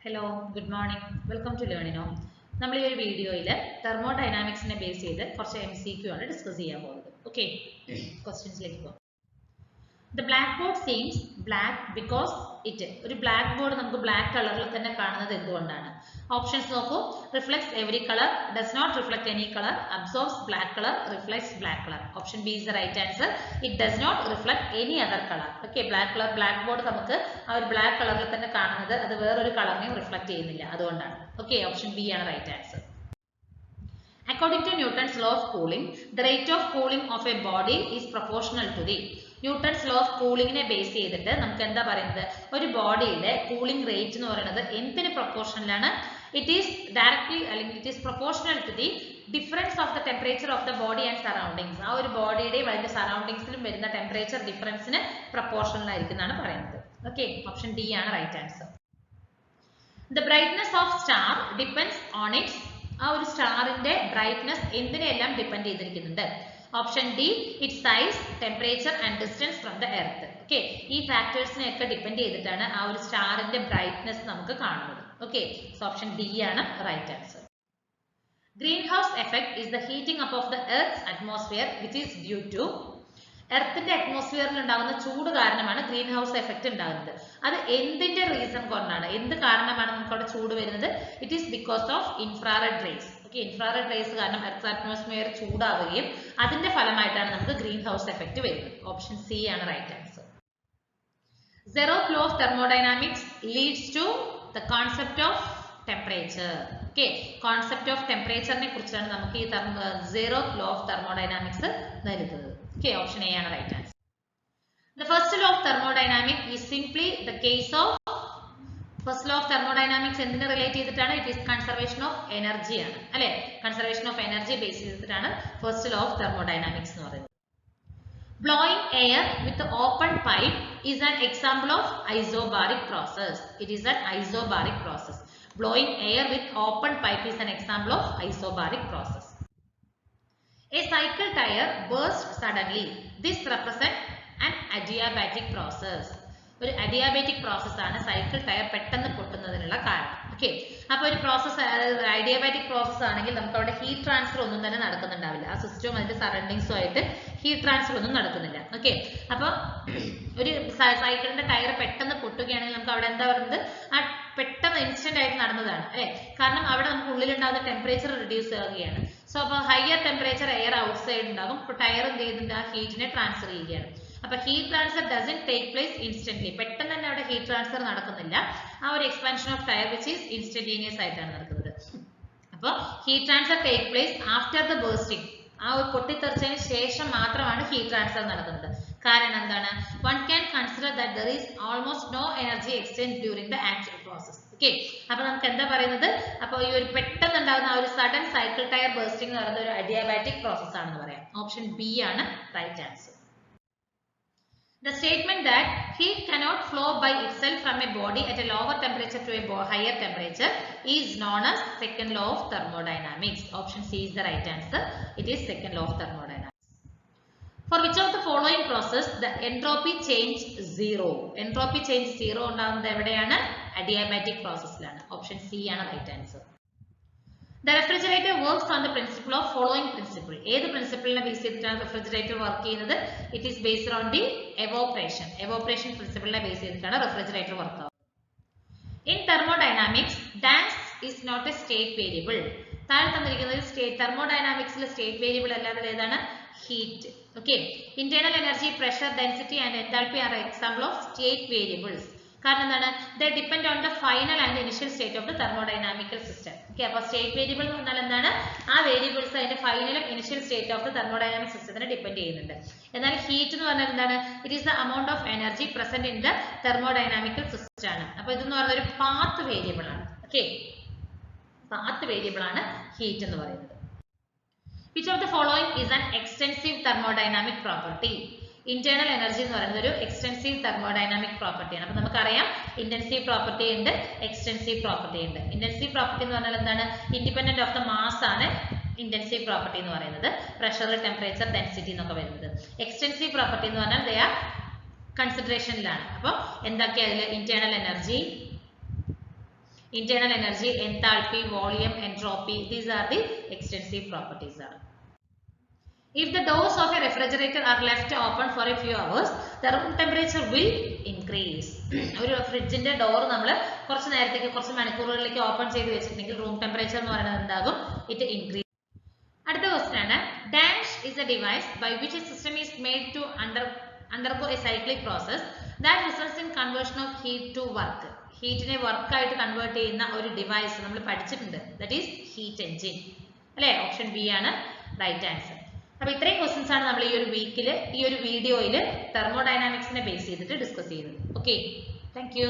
Hello, good morning. Welcome to Learnino. നമ്മൾ ഈ ഒരു വീഡിയോയിൽ തെർമോഡൈനാമിക്സിനെ ബേസ് ചെയ്ത് കുറച്ച് MCQ ആണ് ഡിസ്കസ് ചെയ്യാൻ പോകുന്നത്. ഓക്കേ, ക്വസ്റ്റ്യൻസിലേക്ക് പോകാം. The blackboard seems black because it ഒരു ബ്ലാക്ക് ബോർഡ് നമുക്ക് ബ്ലാക്ക് കളറിൽ തന്നെ കാണുന്നത് എന്തുകൊണ്ടാണ്? ഓപ്ഷൻസ് നോക്കൂ. Reflects every color, does not reflect any color, absorbs black color, reflects black color. Option B is the right answer. It does not reflect any other color. Okay, black color black board നമുക്ക് ആ ഒരു black കളറിൽ തന്നെ കാണുന്നത് അത് വേറൊരു കളറിനെയും reflect ചെയ്യുന്നില്ല, അതുകൊണ്ടാണ്. Okay, option B ആണ് right answer. According to Newton's law of cooling, the rate of cooling of a body is proportional to the Newton's law of cooling നെ ബേസ് ചെയ്തിട്ട് നമുക്ക് എന്താ പറയുന്നത്, ഒരു ബോഡിയുടെ കൂളിംഗ് റേറ്റ് എന്ന് പറയുന്നത് എന്തിന് പ്രൊപ്പോർഷണലാണ്? ഇറ്റ് ഈസ് ഡയറക്ട്ലി അല്ലെങ്കിൽ it is proportional to the difference of the temperature of the body and surroundings. ആ ഒരു ബോഡിയുടെയും അതിന്റെ സറൗണ്ടിങ്സിലും വരുന്ന ടെമ്പറേച്ചർ ഡിഫറൻസിന് പ്രൊപ്പോർഷണൽ ആയിരിക്കും എന്നാണ് പറയുന്നത്. ഓക്കെ, ഓപ്ഷൻ ഡി ആണ് right answer. The brightness of star depends on its ആ ഒരു സ്റ്റാറിന്റെ ബ്രൈറ്റ്നസ് എന്തിനെല്ലാം ഡിപ്പെൻഡ് ചെയ്തിരിക്കുന്നുണ്ട്? Option D, it size, temperature and distance from the earth. Okay, ഈ ഫാക്ടേഴ്സിനെ ഒക്കെ ഡിപ്പെൻഡ് ചെയ്തിട്ടാണ് ആ ഒരു സ്റ്റാറിന്റെ ബ്രൈറ്റ്നസ് നമുക്ക് കാണുന്നത്. ഓക്കെ, സോ ഓപ്ഷൻ ഡി ആണ് right answer. Greenhouse effect is the heating up of the earth's atmosphere which is due to എർത്തിന്റെ അറ്റ്മോസ്ഫിയറിൽ ഉണ്ടാകുന്ന ചൂട് കാരണമാണ് ഗ്രീൻ ഹൗസ് എഫക്ട് ഉണ്ടാകുന്നത്. അത് എന്തിന്റെ റീസൺ കൊണ്ടാണ്, എന്ത് കാരണമാണ് നമുക്ക് അവിടെ ചൂട് വരുന്നത്? It is because of infrared rays. Okay, infrared rays കാരണം എർത്ത് അറ്റ്മോസ്ഫിയർ ചൂടാവുകയും അതിന്റെ ഫലമായിട്ടാണ് നമുക്ക് ഗ്രീൻ ഹൗസ് എഫക്ട് വരുന്നത്. ഓപ്ഷൻ സി ആണ് right answer. Zeroth law of thermodynamics leads to the concept of temperature. Okay, concept of temperature നെ കുറിച്ചാണ് നമുക്ക് ഈ zeroth law of thermodynamics നൽകുന്നത്. Okay, option A ആണ് right answer. The first law of thermodynamics is simply the case of first law of thermodynamics എന്തിനെ relate ചെയ്തിട്ടാണ്? It is conservation of energy ആണ് അല്ലേ? conservation of energy ബേസ് ചെയ്തിട്ടാണ് first law of thermodynamics എന്ന് പറയുന്നത്. Blowing air with the open pipe is an example of isobaric process. It is an isobaric process. Blowing air with open pipe is an example of isobaric process. A cycle tire bursts suddenly. This represents an adiabatic process. ഒരു adiabatic process ആണ് cycle tyre പെട്ടെന്ന് പൊട്ടുന്നതിനുള്ള കാരണം. Okay, അപ്പൊ ഒരു process adiabatic process ആണെങ്കിൽ നമുക്ക് അവിടെ heat transfer ഒന്നും തന്നെ നടക്കുന്നുണ്ടാവില്ല. ആ സിസ്റ്റവും അതിന്റെ സറൗണ്ടിങ്സും ആയിട്ട് ഹീറ്റ് ട്രാൻസ്ഫർ ഒന്നും നടക്കുന്നില്ല. ഓക്കെ, അപ്പൊ ഒരു സൈക്കിളിന്റെ ടയർ പെട്ടെന്ന് പൊട്ടുകയാണെങ്കിൽ നമുക്ക് അവിടെ എന്താ പറയുന്നത്, ആ പെട്ടെന്ന് ഇൻസ്റ്റന്റ് ആയിട്ട് നടന്നതാണ് അല്ലെ? കാരണം അവിടെ നമുക്ക് ഉള്ളിലുണ്ടാകുന്ന ടെമ്പറേച്ചർ റിഡ്യൂസ് ആവുകയാണ്. സോ അപ്പൊ higher temperature air out side ഉണ്ടാകും. ഇപ്പൊ ടയർ എന്ത് ചെയ്യുന്നുണ്ട്, ആ ഹീറ്റിനെ ട്രാൻസ്ഫർ ചെയ്യുകയാണ്. അപ്പൊ heat transfer doesn't take place instantly. പെട്ടെന്ന് തന്നെ അവിടെ ഹീറ്റ് ട്രാൻസ്ഫർ നടക്കുന്നില്ല. ആ ഒരു expansion of tyre which is instantaneous ആയിട്ടാണ് നടക്കുന്നത്. അപ്പൊ heat transfer take place after the bursting. ആ ഒരു പൊട്ടിത്തെറിച്ചതിന് ശേഷം മാത്രമാണ് ഹീറ്റ് ട്രാൻസ്ഫർ നടക്കുന്നത്. കാരണം എന്താണ്? One can consider that there is almost no energy exchange during the actual process. Okay, അപ്പൊ നമുക്ക് എന്താ പറയുന്നത്, അപ്പൊ ഈ ഒരു പെട്ടെന്ന് ഉണ്ടാകുന്ന ആ ഒരു സഡൻ സൈക്കിൾ ടയർ ബേർസ്റ്റിംഗ് എന്ന് പറയുന്നത് ഒരു അഡിയാബാറ്റിക് പ്രോസസ് ആണെന്ന് പറയാം. ഓപ്ഷൻ ബി ആണ് right answer. The statement that heat cannot flow by itself from a body at a lower temperature to a higher temperature is known as second law of thermodynamics. Option C is the right answer. It is second law of thermodynamics. For which of the following process the entropy change zero? Entropy change zero ഉണ്ടാകുന്നത് എവിടെയാണ്? Adiabatic processലാണ്. Option C ആണ് right answer. The refrigerator works on the principle of following principle. ഏത് പ്രിൻസിപ്പിളിനെ base ചെയ്തിട്ടാണ് refrigerator work ചെയ്യുന്നത്? It is based on the evaporation. Evaporation പ്രിൻസിപ്പിളിനെ base ചെയ്തിട്ടാണ് refrigerator work ആവുന്നത്. In thermodynamics dance is not a state variable. താഴെ തന്നിരിക്കുന്നത് തെർമോഡൈനാമിക്സിലെ സ്റ്റേറ്റ് വേരിയബിൾ അല്ലാതെ ഏതാണ്? Heat. Okay, internal energy, pressure, density and enthalpy are example of state variables. കാരണം എന്താണ്? They depend on the final and initial state of the thermodynamical system. Okay, അപ്പൊ state variable എന്ന് പറഞ്ഞാൽ എന്താണ്? ആ വേരിയബിൾസ് അതിന്റെ ഫൈനലും initial state of the thermodynamic സിസ്റ്റത്തിനെ ഡിപ്പെൻഡ് ചെയ്യുന്നുണ്ട്. എന്നാൽ ഹീറ്റ് എന്ന് പറഞ്ഞാൽ എന്താണ്? It is the amount of energy present in the thermodynamical system ആണ്. അപ്പൊ ഇതെന്ന് പറയുന്നത് ഒരു പാത്ത് വേരിയബിൾ ആണ്. ഓക്കെ, പാത്ത് വേരിയബിൾ ആണ് ഹീറ്റ് എന്ന് പറയുന്നത്. Which of the following is an extensive thermodynamic property? Internal energy എന്ന് പറയുന്നത് ഒരു എക്സ്റ്റെൻസീവ് തെർമോഡൈനാമിക് പ്രോപ്പർട്ടിയാണ്. അപ്പൊ നമുക്കറിയാം ഇന്റൻസീവ് പ്രോപ്പർട്ടി ഉണ്ട്, എക്സ്റ്റെൻസീവ് പ്രോപ്പർട്ടി ഉണ്ട്. ഇന്റൻസീവ് പ്രോപ്പർട്ടി എന്ന് പറഞ്ഞാൽ എന്താണ്? ഇൻഡിപെൻഡന്റ് ഓഫ് ദ മാസ് ആണ് ഇന്റൻസീവ് പ്രോപ്പർട്ടി എന്ന് പറയുന്നത്. പ്രഷർ, ടെമ്പറേച്ചർ, ഡെൻസിറ്റി എന്നൊക്കെ വരുന്നത്. എക്സ്റ്റെൻസീവ് പ്രോപ്പർട്ടി എന്ന് പറഞ്ഞാൽ ദേ ആർ കൺസിഡറേഷനിലാണ്. അപ്പൊ എന്തൊക്കെയാ അതിൽ? Internal energy, internal energy, enthalpy, volume, entropy. These are the extensive properties. If the doors of a refrigerator are left open for a few hours, the room temperature will increase. ഒരു ഫ്രിഡ്ജിന്റെ door നമ്മൾ കുറച്ച് നേരത്തേക്ക് കുറച്ച് മണിക്കൂറുകളിലേക്ക് open ചെയ്ത് വെച്ചിട്ടുണ്ടെങ്കിൽ room temperature എന്ന് പറയുന്നത് എന്താകും? It increase. അടുത്ത ക്വസ്റ്റ്യൻ ആണ്, dash is a device by which a system is made to undergo a cyclic process that results in conversion of heat to work. ഹീറ്റിനെ വർക്ക് ആയിട്ട് കൺവേർട്ട് ചെയ്യുന്ന ഒരു ഡിവൈസ് നമ്മൾ പഠിച്ചിട്ടുണ്ട്. ദാറ്റ് ഈസ് ഹീറ്റ് എഞ്ചിൻ അല്ലേ? Option B ആണ് right answer. അപ്പോൾ ഇത്രയും ക്വസ്റ്റ്യൻസ് ആണ് നമ്മൾ ഈ ഒരു വീക്കിൽ ഈ ഒരു വീഡിയോയിൽ തെർമോഡൈനാമിക്സിനെ ബേസ് ചെയ്തിട്ട് ഡിസ്കസ് ചെയ്തത്. Okay, thank you.